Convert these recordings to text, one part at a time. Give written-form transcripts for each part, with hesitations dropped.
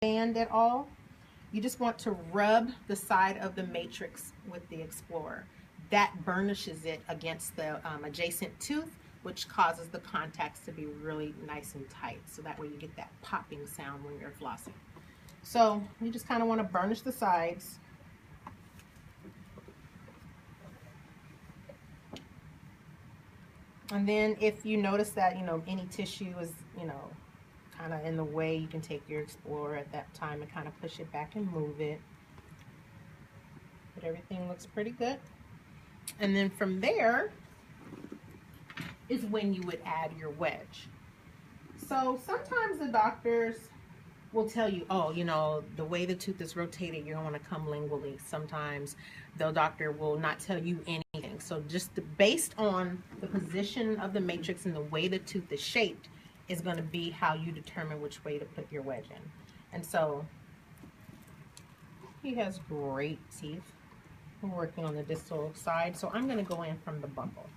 band at all, you just want to rub the side of the matrix with the Explorer. That burnishes it against the adjacent tooth, which causes the contacts to be really nice and tight. So that way you get that popping sound when you're flossing. So you just kind of want to burnish the sides. And then if you notice that, any tissue is, kind of in the way, you can take your Explorer at that time and kind of push it back and move it. But everything looks pretty good. And then from there is when you would add your wedge. So sometimes the doctors will tell you, oh, the way the tooth is rotated, you're going to want to come lingually. Sometimes the doctor will not tell you anything. So just based on the position of the matrix and the way the tooth is shaped is going to be how you determine which way to put your wedge in. And so he has great teeth. We're working on the distal side, so I'm going to go in from the buccal.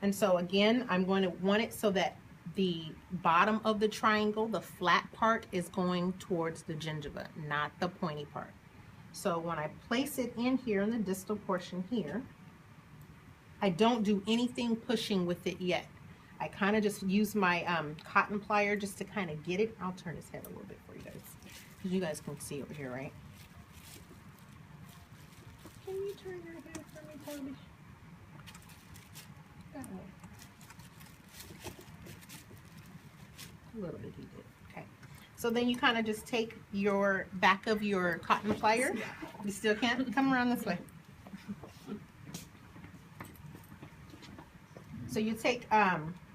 And so again, I'm going to want it so that the bottom of the triangle, the flat part, is going towards the gingiva, not the pointy part. So when I place it in here in the distal portion here, I don't do anything pushing with it yet. I kind of just use my cotton plier just to kind of get it. I'll turn his head a little bit for you guys, because you guys can see over here, right? Can you turn your head for me, Toby? That way. A little bit he did. Okay. So then you kind of just take your back of your cotton plier. You still can't? Come around this way. So you take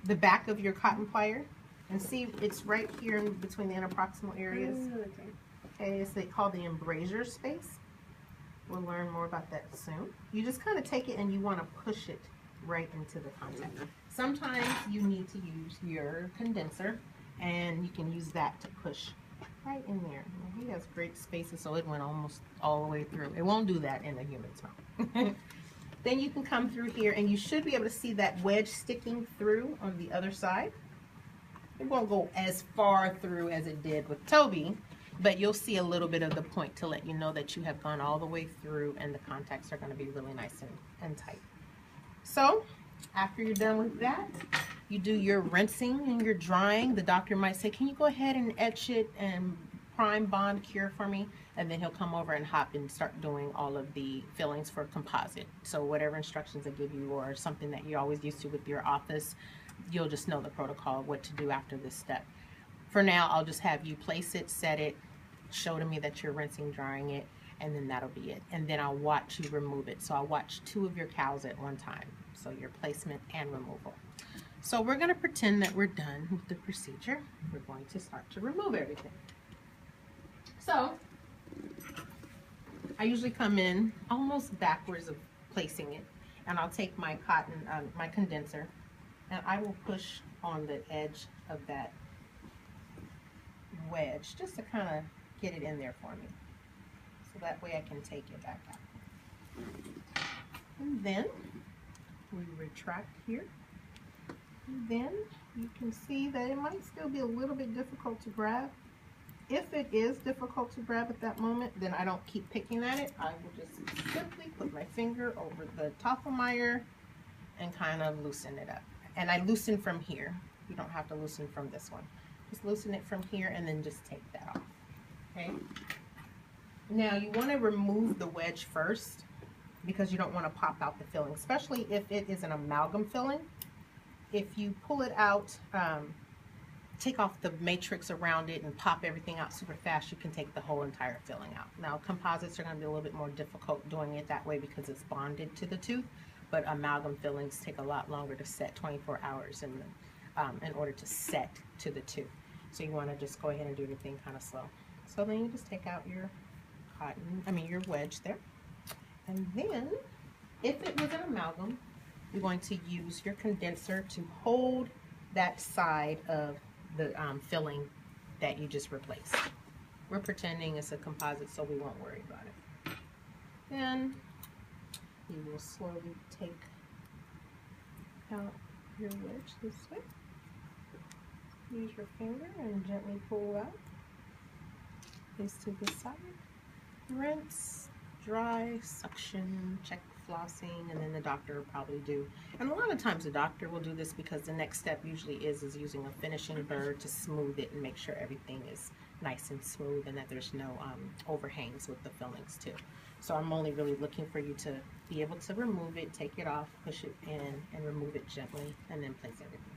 the back of your cotton plier and see it's right here in between the interproximal areas. Okay, it's called the embrasure space. We'll learn more about that soon. You just kind of take it and you want to push it right into the contact. Sometimes you need to use your condenser, and you can use that to push right in there. He has great spaces, so it went almost all the way through. It won't do that in the human's mouth. Then you can come through here, and you should be able to see that wedge sticking through on the other side. It won't go as far through as it did with Toby, but you'll see a little bit of the point to let you know that you have gone all the way through and the contacts are going to be really nice and tight. So after you're done with that, you do your rinsing and your drying. The doctor might say, can you go ahead and etch it and prime, bond, cure for me? And then he'll come over and hop and start doing all of the fillings for composite. So whatever instructions they give you or something that you're always used to with your office, you'll just know the protocol of what to do after this step. For now, I'll just have you place it, set it, show to me that you're rinsing, drying it, and then that'll be it. And then I'll watch you remove it. So I'll watch 2 of your cows at one time. So your placement and removal. So we're going to pretend that we're done with the procedure. We're going to start to remove everything. So I usually come in almost backwards of placing it, and I'll take my cotton, my condenser, and I will push on the edge of that wedge just to kind of get it in there for me. So that way I can take it back out. And then we retract here. And then you can see that it might still be a little bit difficult to grab. If it is difficult to grab at that moment, then I don't keep picking at it. I will just simply put my finger over the top of my ear and kind of loosen it up. And I loosen from here. You don't have to loosen from this one. Just loosen it from here and then just take that off. Okay? Now you want to remove the wedge first because you don't want to pop out the filling, especially if it is an amalgam filling. If you pull it out, take off the matrix around it and pop everything out super fast, you can take the whole entire filling out. Now composites are going to be a little bit more difficult doing it that way because it's bonded to the tooth, but amalgam fillings take a lot longer to set, 24 hours in order to set to the tooth. So you want to just go ahead and do everything kind of slow. So then you just take out your your wedge there. And then if it was an amalgam, you're going to use your condenser to hold that side of the filling that you just replaced. We're pretending it's a composite, so we won't worry about it. Then you will slowly take out your wedge this way. Use your finger and gently pull out. place to the side. Rinse, dry, suction, check flossing, and then the doctor will probably do. And a lot of times the doctor will do this because the next step usually is using a finishing burr to smooth it and make sure everything is nice and smooth and that there's no overhangs with the fillings too. So I'm only really looking for you to be able to remove it, take it off, push it in, and remove it gently, and then place everything.